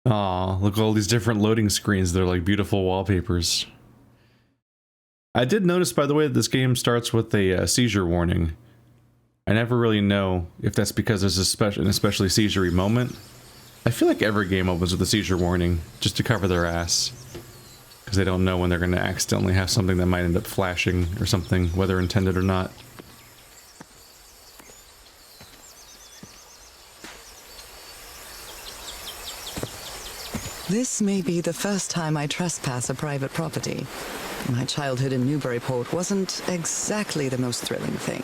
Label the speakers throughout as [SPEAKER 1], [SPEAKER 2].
[SPEAKER 1] Aw, look at all these different loading screens. They're like beautiful wallpapers. I did notice, by the way, that this game starts with a seizure warning. I never really know if that's because there's an especially seizure-y moment. I feel like every game opens with a seizure warning, just to cover their ass. Because they don't know when they're going to accidentally have something that might end up flashing or something, whether intended or not.
[SPEAKER 2] This may be the first time I trespass a private property. My childhood in Newburyport wasn't exactly the most thrilling thing.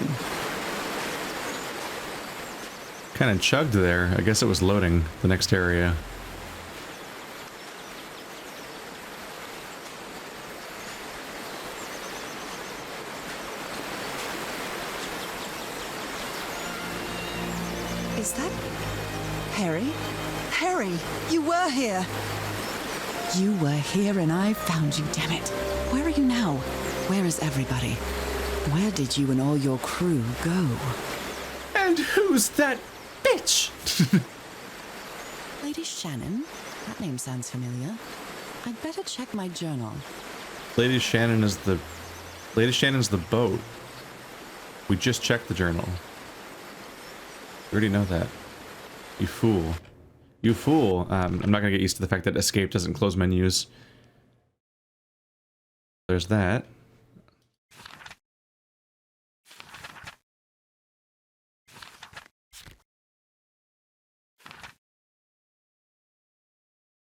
[SPEAKER 1] Kind of chugged there. I guess it was loading the next area.
[SPEAKER 2] Is that Harry? Harry, you were here! You were here and I found you, damn it. Where are you now? Where is everybody? Where did you and all your crew go?
[SPEAKER 1] And who's that bitch?
[SPEAKER 2] Lady Shannon? That name sounds familiar. I'd better check my journal.
[SPEAKER 1] Lady Shannon's the boat. We just checked the journal. You already know that. You fool. You fool. I'm not gonna get used to the fact that escape doesn't close menus. There's that.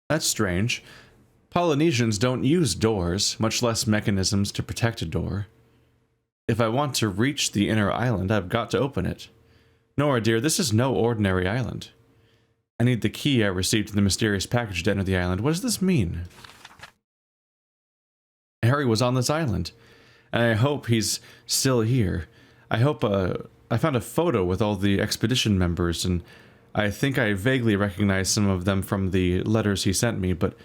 [SPEAKER 1] That's strange. Polynesians don't use doors, much less mechanisms to protect a door. If I want to reach the inner island, I've got to open it. Norah, dear, this is no ordinary island. I need the key I received in the mysterious package to enter the island. What does this mean? Harry was on this island, and I hope he's still here. I hope, I found a photo with all the expedition members, and I think I vaguely recognize some of them from the letters he sent me, but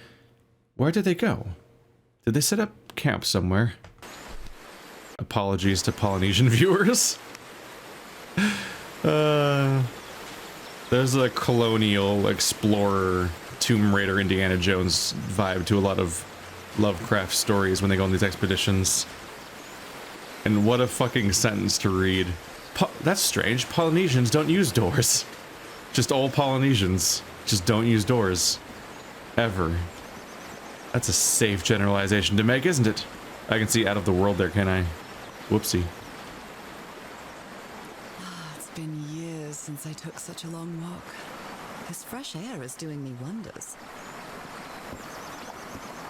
[SPEAKER 1] where did they go? Did they set up camp somewhere? Apologies to Polynesian viewers. There's a colonial explorer, Tomb Raider, Indiana Jones vibe to a lot of Lovecraft stories when they go on these expeditions. And what a fucking sentence to read. That's strange. Polynesians don't use doors. Just all Polynesians just don't use doors. Ever. That's a safe generalization to make, isn't it? I can see out of the world there, can I? Whoopsie.
[SPEAKER 2] It's been years since I took such a long walk. This fresh air is doing me wonders.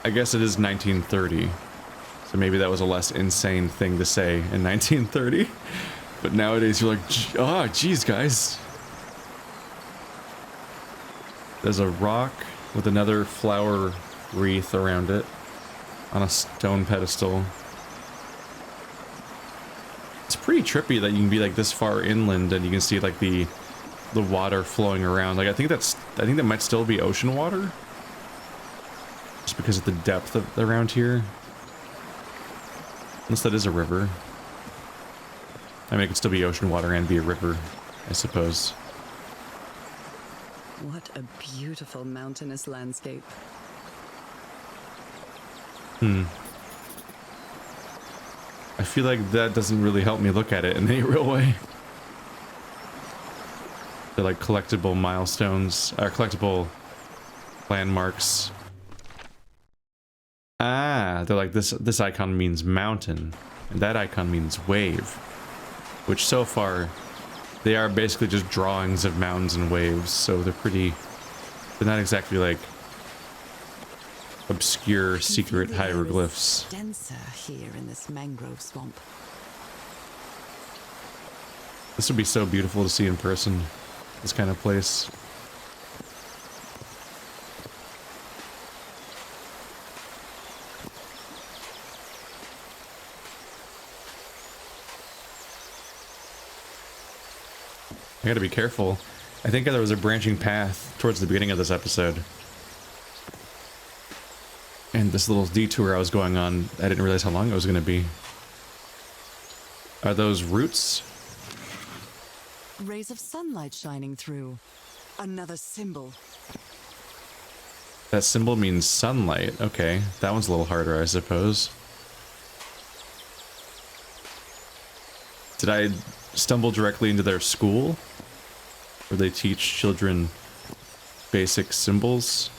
[SPEAKER 1] I guess it is 1930. So maybe that was a less insane thing to say in 1930. But nowadays you're like, oh, geez, guys. There's a rock with another flower wreath around it on a stone pedestal. It's pretty trippy that you can be like this far inland and you can see like the water flowing around. Like I think that might still be ocean water, just because of the depth of around here. Unless that is a river. I mean, it could still be ocean water and be a river, I suppose.
[SPEAKER 2] What a beautiful mountainous landscape.
[SPEAKER 1] I feel like that doesn't really help me look at it in any real way. They're like collectible milestones, or collectible landmarks. Ah, they're like this icon means mountain, and that icon means wave. Which so far, they are basically just drawings of mountains and waves, so they're not exactly like obscure secret hieroglyphs.
[SPEAKER 2] Denser here in this mangrove swamp.
[SPEAKER 1] This would be so beautiful to see in person, this kind of place. I gotta be careful. I think there was a branching path towards the beginning of this episode. And this little detour I was going on, I didn't realize how long it was gonna be. Are those roots?
[SPEAKER 2] Rays of sunlight shining through. Another symbol.
[SPEAKER 1] That symbol means sunlight. Okay, that one's a little harder, I suppose. Did I stumble directly into their school? Where they teach children basic symbols?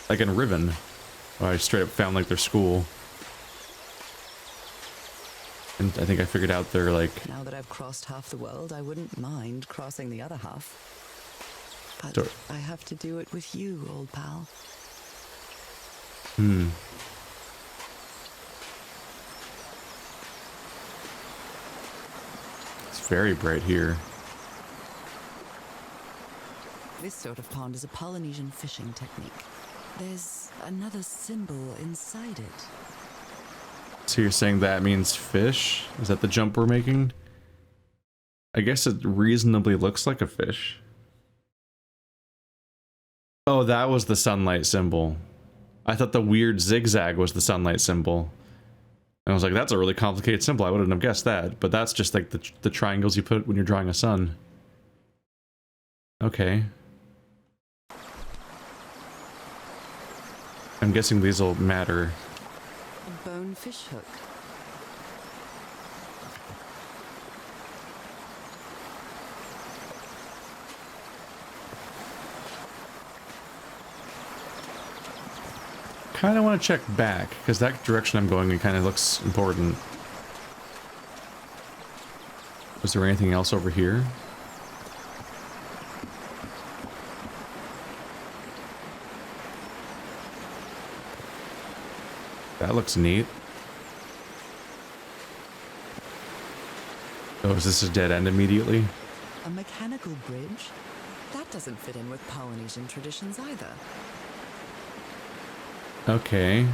[SPEAKER 1] Like in Riven. Oh, I straight up found like their school. And I think I figured out their like...
[SPEAKER 2] Now that I've crossed half the world, I wouldn't mind crossing the other half. But
[SPEAKER 1] Sure.
[SPEAKER 2] I have to do it with you, old pal.
[SPEAKER 1] Hmm. It's very bright here.
[SPEAKER 2] This sort of pond is a Polynesian fishing technique. There's another symbol inside it.
[SPEAKER 1] So you're saying that means fish? Is that the jump we're making? I guess it reasonably looks like a fish. Oh, that was the sunlight symbol. I thought the weird zigzag was the sunlight symbol. And I was like, that's a really complicated symbol. I wouldn't have guessed that. But that's just like the triangles you put when you're drawing a sun. Okay. I'm guessing these will matter.
[SPEAKER 2] A bone fish hook.
[SPEAKER 1] Kind of want to check back, because that direction I'm going in kind of looks important. Was there anything else over here? That looks neat. Oh, is this a dead end immediately?
[SPEAKER 2] A mechanical bridge? That doesn't fit in with Polynesian traditions either.
[SPEAKER 1] Okay.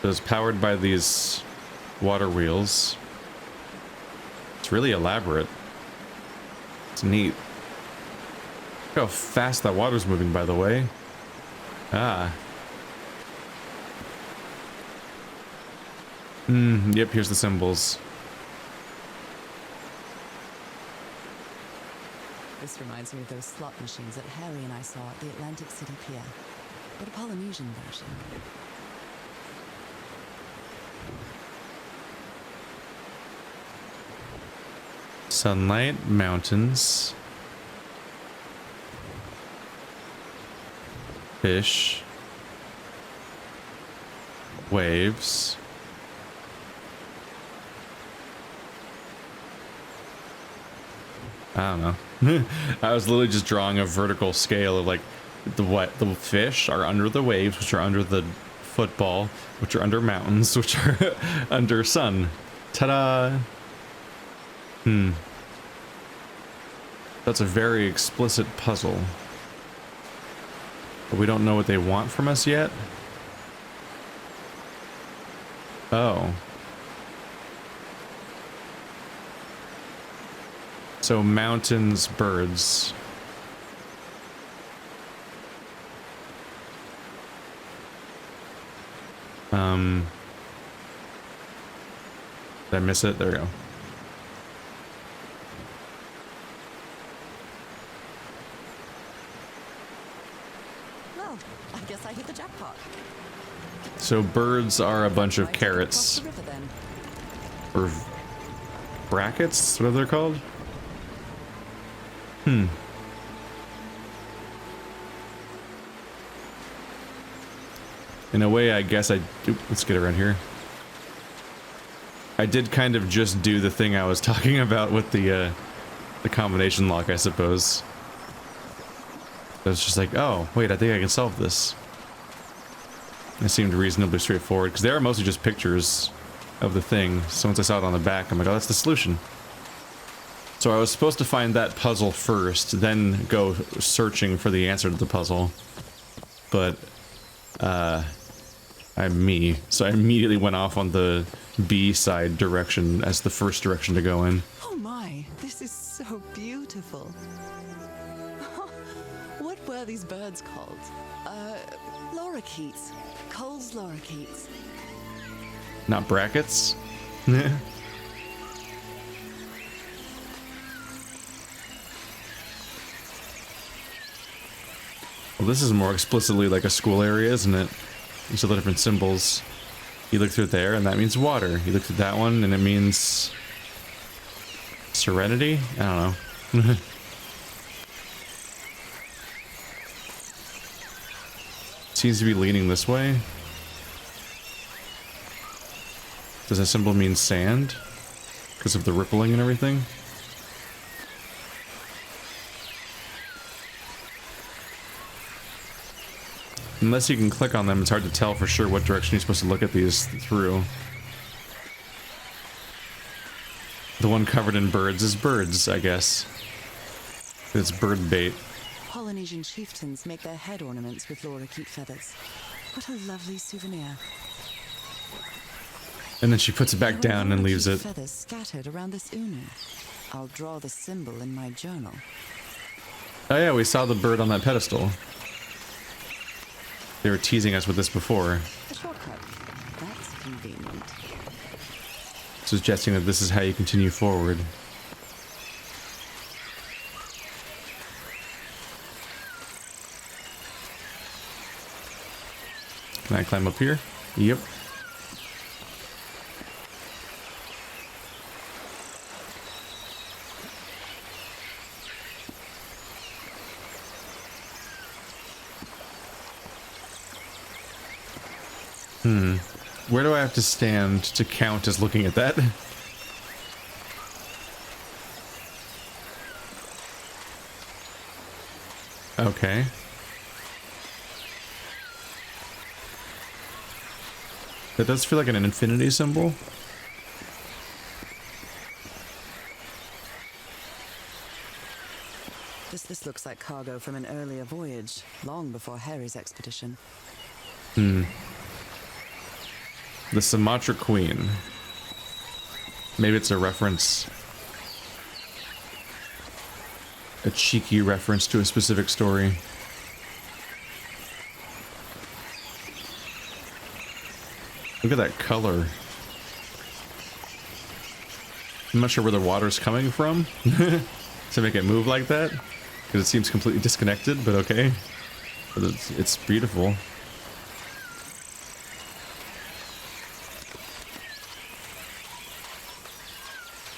[SPEAKER 1] So it's powered by these water wheels. It's really elaborate. It's neat. Look how fast that water's moving, by the way. Ah. Yep, here's the symbols.
[SPEAKER 2] This reminds me of those slot machines that Harry and I saw at the Atlantic City Pier, but a Polynesian version.
[SPEAKER 1] Sunlight, mountains, fish, waves. I don't know. I was literally just drawing a vertical scale of like the fish are under the waves, which are under the football, which are under mountains, which are under sun. Ta-da! That's a very explicit puzzle. But we don't know what they want from us yet. Oh. So mountains, birds. Did I miss it? There we go.
[SPEAKER 2] Well, I guess I hit the jackpot.
[SPEAKER 1] So birds are a bunch of
[SPEAKER 2] Try to get
[SPEAKER 1] carrots.
[SPEAKER 2] across the river, then.
[SPEAKER 1] Or brackets? What are they called? In a way, I guess let's get around here. I did kind of just do the thing I was talking about with the combination lock, I suppose. I was just like, oh, wait, I think I can solve this. It seemed reasonably straightforward, because they are mostly just pictures of the thing. So once I saw it on the back, I'm like, oh, that's the solution. So I was supposed to find that puzzle first, then go searching for the answer to the puzzle. But, I'm me. So I immediately went off on the B side direction as the first direction to go in.
[SPEAKER 2] Oh my, this is so beautiful. What were these birds called? Lorikeets. Cole's lorikeets.
[SPEAKER 1] Not brackets? Well, this is more explicitly like a school area, isn't it? These are the different symbols. You look through there, and that means water. You look through that one, and it means serenity? I don't know. Seems to be leaning this way. Does that symbol mean sand? Because of the rippling and everything? Unless you can click on them, it's hard to tell for sure what direction you're supposed to look at these through. The one covered in birds is birds, I guess. It's bird bait.
[SPEAKER 2] Polynesian chieftains make their head ornaments with lorikeet feathers. What a lovely souvenir.
[SPEAKER 1] And then she puts it back down and leaves it.
[SPEAKER 2] Feathers scattered around this unu. I'll draw the symbol in my journal.
[SPEAKER 1] Oh yeah, we saw the bird on that pedestal. They were teasing us with this before.
[SPEAKER 2] A shortcut. That's convenient.
[SPEAKER 1] Suggesting that this is how you continue forward. Can I climb up here? Yep. Where do I have to stand to count as looking at that? Okay. That does feel like an infinity symbol.
[SPEAKER 2] This looks like cargo from an earlier voyage, long before Harry's expedition.
[SPEAKER 1] The Sumatra Queen. Maybe it's a reference. A cheeky reference to a specific story. Look at that color. I'm not sure where the water's coming from to make it move like that, because it seems completely disconnected, but okay. But it's beautiful.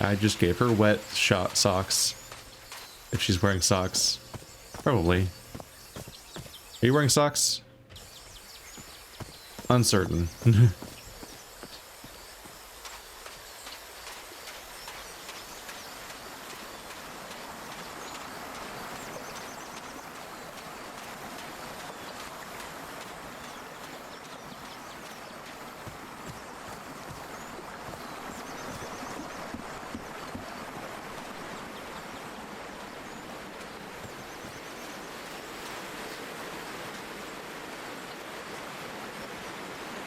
[SPEAKER 1] I just gave her wet socks. If she's wearing socks. Probably. Are you wearing socks? Uncertain.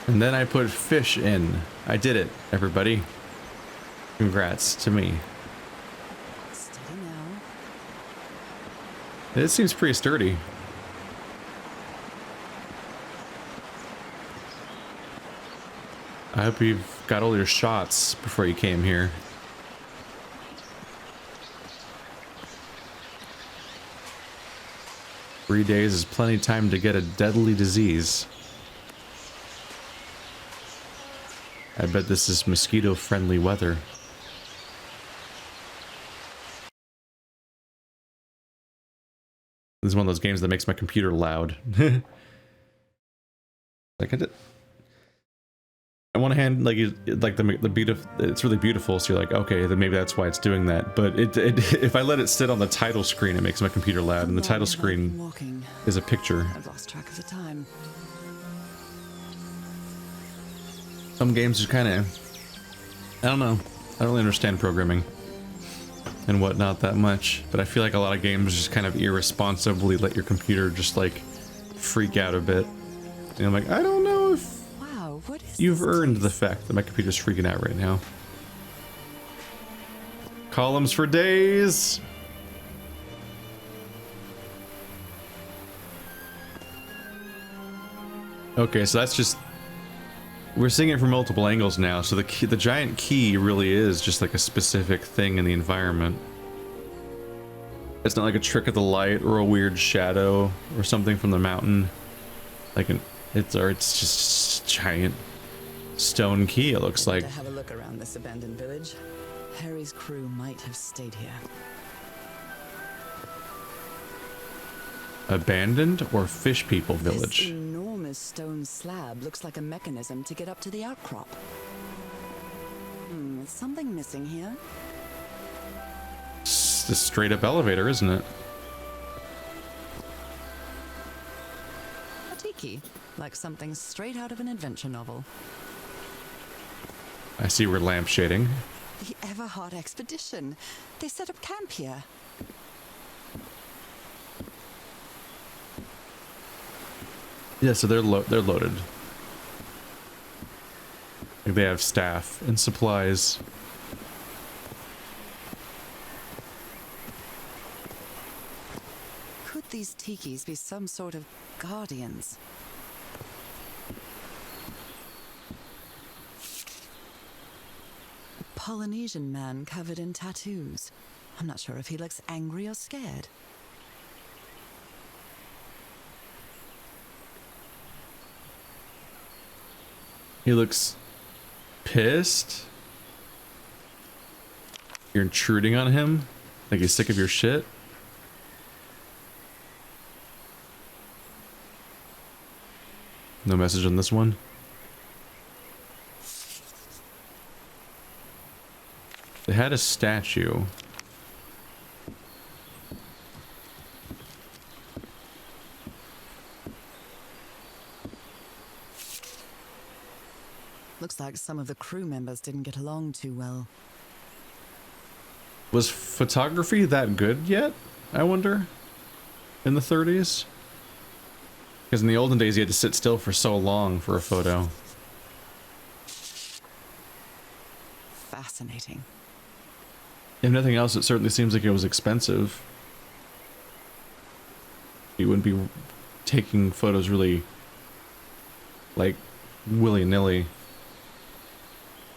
[SPEAKER 1] And then I put fish in. I did it, everybody. Congrats to me.
[SPEAKER 2] Steady now.
[SPEAKER 1] It seems pretty sturdy. I hope you've got all your shots before you came here. Three days is plenty of time to get a deadly disease. I bet this is mosquito-friendly weather. This is one of those games that makes my computer loud. Like I want to hand like the beautiful. It's really beautiful, so you're like, okay, then maybe that's why it's doing that. But if I let it sit on the title screen, it makes my computer loud, and the title screen is a picture.
[SPEAKER 2] I've lost track of the time.
[SPEAKER 1] Some games are kind of, I don't know. I don't really understand programming and whatnot that much, but I feel like a lot of games just kind of irresponsibly let your computer just like freak out a bit. And I'm like, I don't know if you've earned the fact that my computer's freaking out right now. Columns for days. Okay, so that's just, we're seeing it from multiple angles now, so the giant key really is just like a specific thing in the environment. It's not like a trick of the light or a weird shadow or something from the mountain. Like it's just a giant stone key, it looks like.
[SPEAKER 2] To have a look around this abandoned village. Harry's crew might have stayed here.
[SPEAKER 1] Abandoned or fish people village?
[SPEAKER 2] This enormous stone slab looks like a mechanism to get up to the outcrop. Is something missing here?
[SPEAKER 1] It's a straight up elevator, isn't it?
[SPEAKER 2] A tiki, like something straight out of an adventure novel.
[SPEAKER 1] I see we're lampshading.
[SPEAKER 2] The Everhart expedition. They set up camp here.
[SPEAKER 1] Yeah, so they're loaded. Like they have staff and supplies.
[SPEAKER 2] Could these tikis be some sort of guardians? A Polynesian man covered in tattoos. I'm not sure if he looks angry or scared.
[SPEAKER 1] He looks pissed. You're intruding on him? Like he's sick of your shit? No message on this one? They had a statue.
[SPEAKER 2] Looks like some of the crew members didn't get along too well.
[SPEAKER 1] Was photography that good yet, I wonder? In the 30s? Because in the olden days you had to sit still for so long for a photo.
[SPEAKER 2] Fascinating.
[SPEAKER 1] If nothing else, it certainly seems like it was expensive. You wouldn't be taking photos really, like, willy-nilly.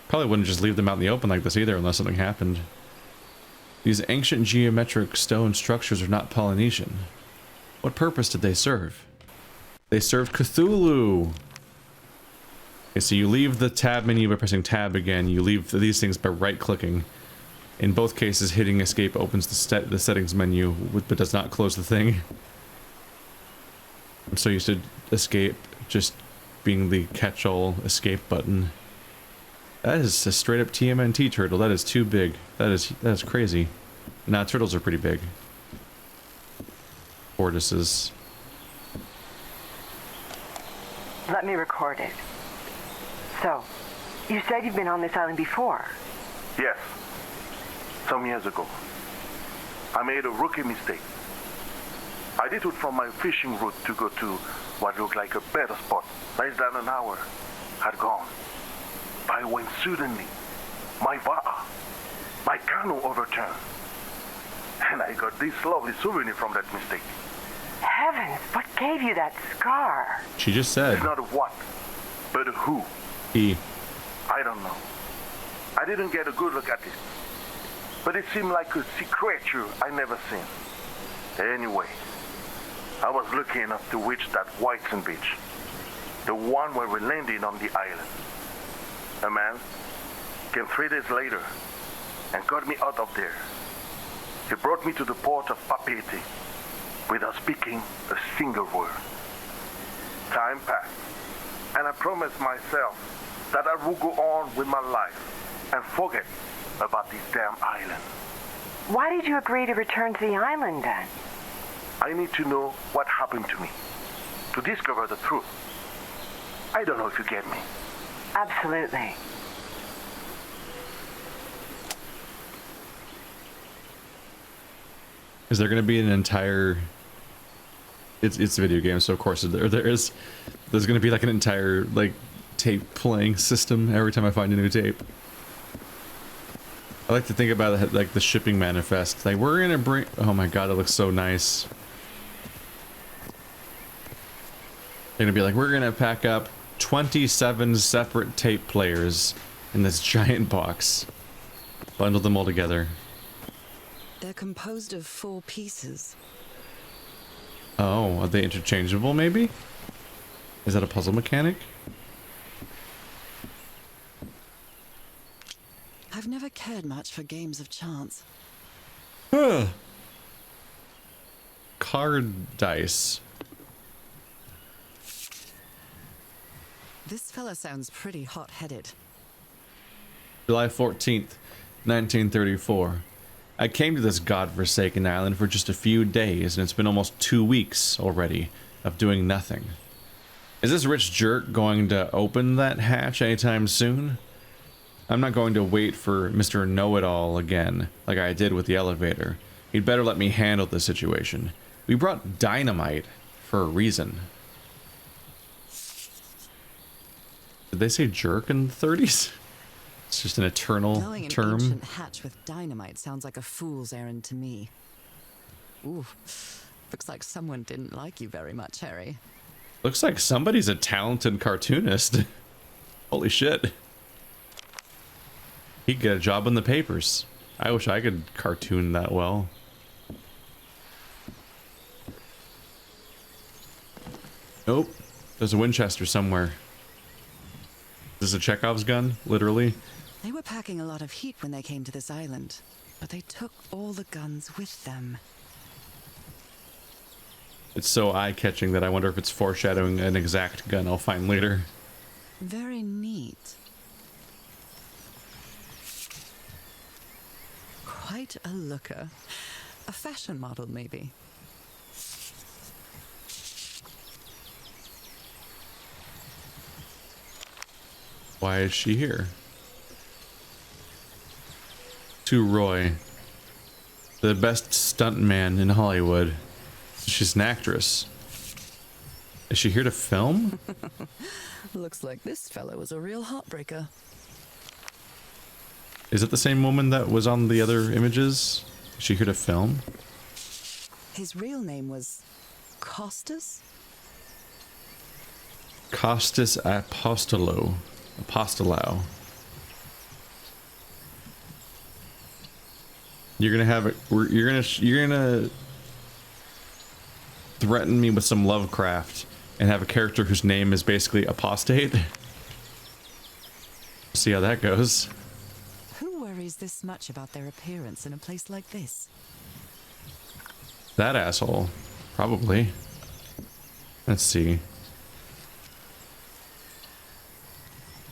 [SPEAKER 1] Probably wouldn't just leave them out in the open like this either unless something happened. These ancient geometric stone structures are not Polynesian. What purpose did they serve? They served Cthulhu! Okay, so you leave the tab menu by pressing tab again. You leave these things by right-clicking. In both cases, hitting escape opens the settings menu, but does not close the thing. I'm so used to escape just being the catch-all escape button. That is a straight-up TMNT turtle. That is too big. That is crazy. Nah, turtles are pretty big. Tortoises.
[SPEAKER 3] Let me record it. So, you said you've been on this island before?
[SPEAKER 4] Yes. Some years ago. I made a rookie mistake. I detoured from my fishing route to go to what looked like a better spot. Less than an hour had gone. But when suddenly, my canoe overturned. And I got this lovely souvenir from that mistake.
[SPEAKER 3] Heavens, what gave you that scar?
[SPEAKER 1] She just said.
[SPEAKER 4] It's not a what, but a who.
[SPEAKER 1] He.
[SPEAKER 4] I don't know. I didn't get a good look at it. But it seemed like a sea creature I never seen. Anyway, I was lucky enough to reach that Whitesand beach. The one where we landed on the island. A man came 3 days later and got me out of there. He brought me to the port of Papeete without speaking a single word. Time passed, and I promised myself that I would go on with my life and forget about this damn island.
[SPEAKER 3] Why did you agree to return to the island then?
[SPEAKER 4] I need to know what happened to me, to discover the truth. I don't know if you get me.
[SPEAKER 3] Absolutely.
[SPEAKER 1] Is there going to be an entire... It's a video game, so of course there's going to be like an entire like tape playing system every time I find a new tape. I like to think about it like the shipping manifest. Like, we're gonna bring... Oh my god, it looks so nice. They're gonna be like, we're gonna pack up 27 separate tape players in this giant box. Bundle them all together.
[SPEAKER 2] They're composed of 4 pieces.
[SPEAKER 1] Oh, are they interchangeable maybe? Is that a puzzle mechanic?
[SPEAKER 2] I've never cared much for games of chance.
[SPEAKER 1] Huh. Card dice.
[SPEAKER 2] This fella sounds pretty hot-headed.
[SPEAKER 1] July 14th, 1934. I came to this godforsaken island for just a few days, and it's been almost 2 weeks already of doing nothing. Is this rich jerk going to open that hatch anytime soon? I'm not going to wait for Mr. Know-It-All again, like I did with the elevator. He'd better let me handle the situation. We brought dynamite for a reason. Did they say jerk in the 30s? It's just an eternal
[SPEAKER 2] Blowing an
[SPEAKER 1] term.
[SPEAKER 2] ancient hatch with dynamite sounds like a fool's errand to me. Ooh, looks like someone didn't like you very much, Harry.
[SPEAKER 1] Looks like somebody's a talented cartoonist. Holy shit. He'd get a job in the papers. I wish I could cartoon that well. Nope. There's a Winchester somewhere. Is this a Chekhov's gun? Literally?
[SPEAKER 2] They were packing a lot of heat when they came to this island, but they took all the guns with them.
[SPEAKER 1] It's so eye-catching that I wonder if it's foreshadowing an exact gun I'll find later.
[SPEAKER 2] Very neat. Quite a looker. A fashion model, maybe.
[SPEAKER 1] Why is she here? To Roy, the best stuntman in Hollywood. She's an actress. Is she here to film?
[SPEAKER 2] Looks like this fellow was a real heartbreaker.
[SPEAKER 1] Is it the same woman that was on the other images? Is she here to film?
[SPEAKER 2] His real name was Costas?
[SPEAKER 1] Costas Apostolou. You're gonna have it. You're gonna threaten me with some Lovecraft and have a character whose name is basically apostate. See how that goes.
[SPEAKER 2] Who worries this much about their appearance in a place like this?
[SPEAKER 1] That asshole, probably. Let's see.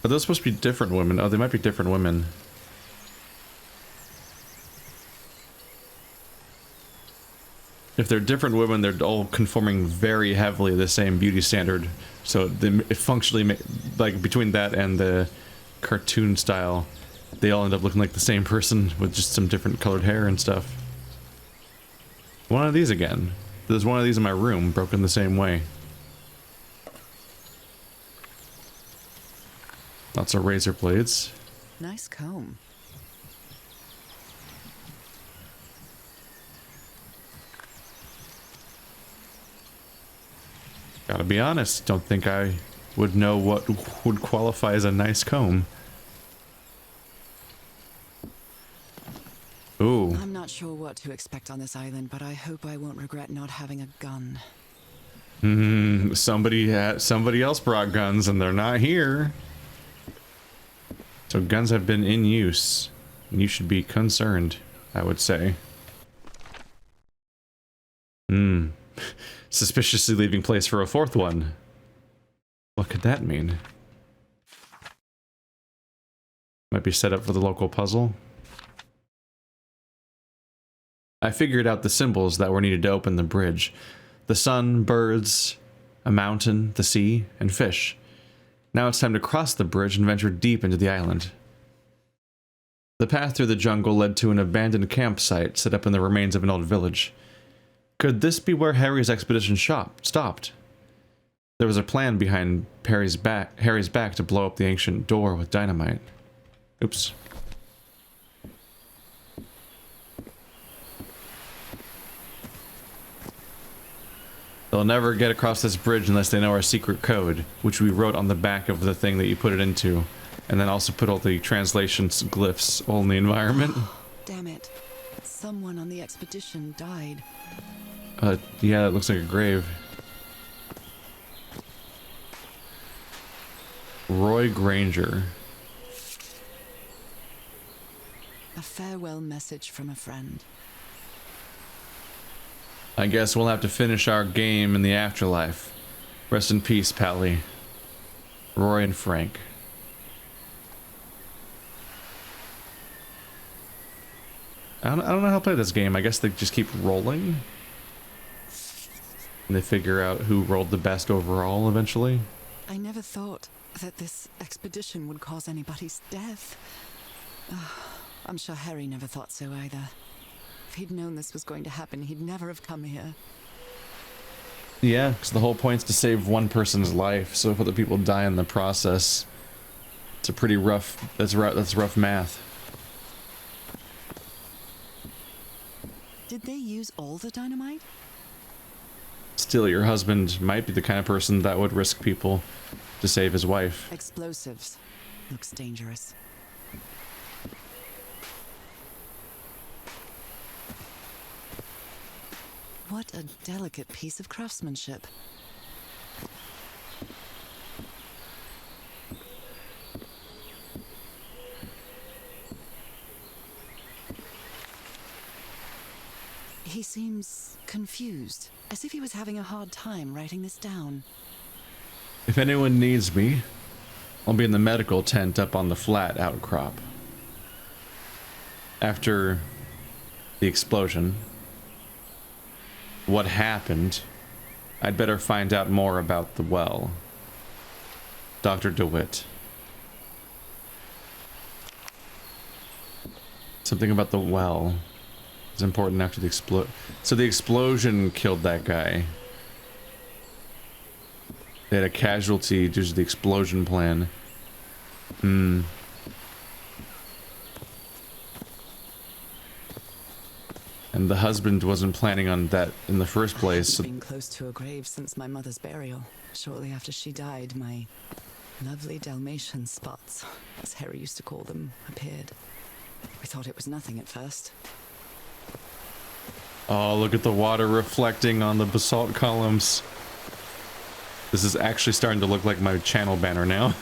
[SPEAKER 1] Are those supposed to be different women? Oh, they might be different women. If they're different women, they're all conforming very heavily to the same beauty standard. So it functionally, like between that and the cartoon style, they all end up looking like the same person with just some different colored hair and stuff. One of these again. There's one of these in my room, broken the same way. Lots of razor blades.
[SPEAKER 2] Nice comb.
[SPEAKER 1] Gotta be honest, don't think I would know what would qualify as a nice comb. Ooh.
[SPEAKER 2] I'm not sure what to expect on this island, but I hope I won't regret not having a gun.
[SPEAKER 1] Somebody else brought guns and they're not here. So guns have been in use. And you should be concerned, I would say. Suspiciously leaving place for a fourth one. What could that mean? Might be set up for the local puzzle. I figured out the symbols that were needed to open the bridge. The sun, birds, a mountain, the sea, and fish. Now it's time to cross the bridge and venture deep into the island. The path through the jungle led to an abandoned campsite set up in the remains of an old village. Could this be where Harry's expedition stopped? There was a plan behind Harry's back to blow up the ancient door with dynamite. Oops. They'll never get across this bridge unless they know our secret code, which we wrote on the back of the thing that you put it into, and then also put all the translations glyphs all in the environment.
[SPEAKER 2] Damn it. Someone on the expedition died.
[SPEAKER 1] Yeah, it looks like a grave. Roy Granger.
[SPEAKER 2] A farewell message from a friend.
[SPEAKER 1] I guess we'll have to finish our game in the afterlife. Rest in peace, Pally. Roy and Frank. I don't know how to play this game. I guess they just keep rolling. And they figure out who rolled the best overall eventually.
[SPEAKER 2] I never thought that this expedition would cause anybody's death. I'm sure Harry never thought so either. If he'd known this was going to happen, he'd never have come here.
[SPEAKER 1] Yeah, because the whole point's to save one person's life, so if other people die in the process, it's a pretty rough, that's rough math.
[SPEAKER 2] Did they use all the dynamite?
[SPEAKER 1] Still, your husband might be the kind of person that would risk people to save his wife.
[SPEAKER 2] Explosives. Looks dangerous. What a delicate piece of craftsmanship. He seems confused, as if he was having a hard time writing this down.
[SPEAKER 1] If anyone needs me, I'll be in the medical tent up on the flat outcrop. After the explosion, what happened, I'd better find out more about the well. Dr. DeWitt. Something about the well is important after the explosion. So the explosion killed that guy. They had a casualty due to the explosion plan. And the husband wasn't planning on that in the first place.
[SPEAKER 2] I've been close to a grave since my mother's burial. Shortly after she died, my lovely Dalmatian spots, as Harry used to call them, appeared. We thought it was nothing at first.
[SPEAKER 1] Oh, look at the water reflecting on the basalt columns. This is actually starting to look like my channel banner now.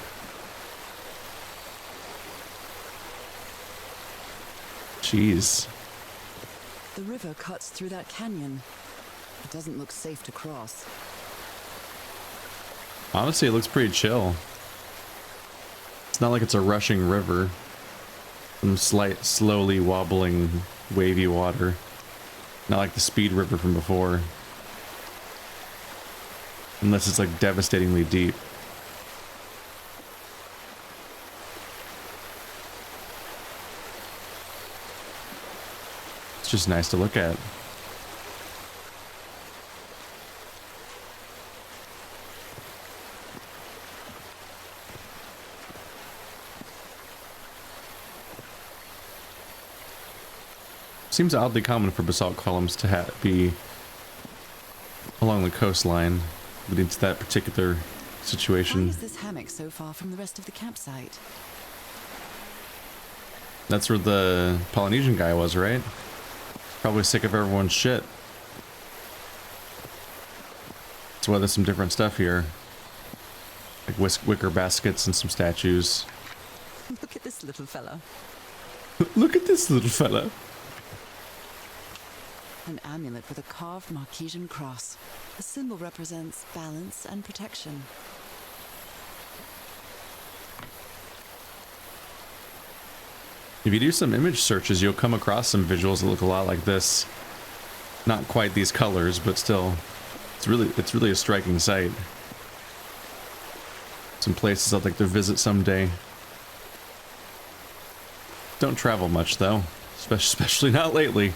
[SPEAKER 1] Jeez.
[SPEAKER 2] The river cuts through that canyon. It doesn't look safe to cross.
[SPEAKER 1] Honestly, it looks pretty chill. It's not like it's a rushing river. Some slight, slowly wobbling, wavy water. Not like the Speed River from before. Unless it's like devastatingly deep. It's just nice to look at. Seems oddly common for basalt columns to be along the coastline, but into that particular situation.
[SPEAKER 2] Why is this hammock so far from the rest of the campsite?
[SPEAKER 1] That's where the Polynesian guy was, right? Probably sick of everyone's shit. That's why there's some different stuff here. Like wicker baskets and some statues.
[SPEAKER 2] Look at this little fella.
[SPEAKER 1] Look at this little fella.
[SPEAKER 2] An amulet with a carved Marquesian cross. The symbol represents balance and protection.
[SPEAKER 1] If you do some image searches, you'll come across some visuals that look a lot like this. Not quite these colors, but still, it's really a striking sight. Some places I'd like to visit someday. Don't travel much though, especially not lately.